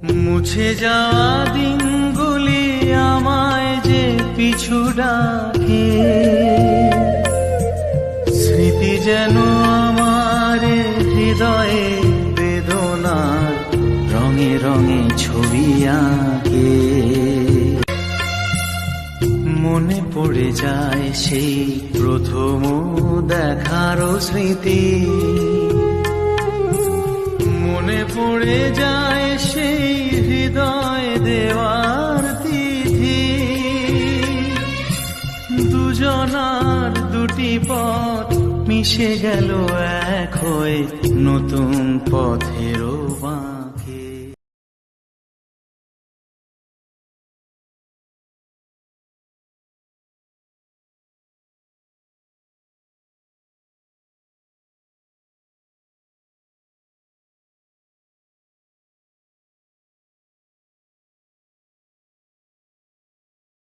মুছে যাওয়া দিনগুলি আমায় যে পিছু ডাকে, স্মৃতি যেন আমার হৃদয়ে বেদনার রঙে রঙে ছবি আঁকে। মনে পড়ে যায় সেই প্রথম দেখারও স্মৃতি, মনে পড়ে যায় সেই হৃদয় দেওয়ার তিথি। দুজনার দুটি পথ মিশে গেল এক হয়ে নতুন পথেরও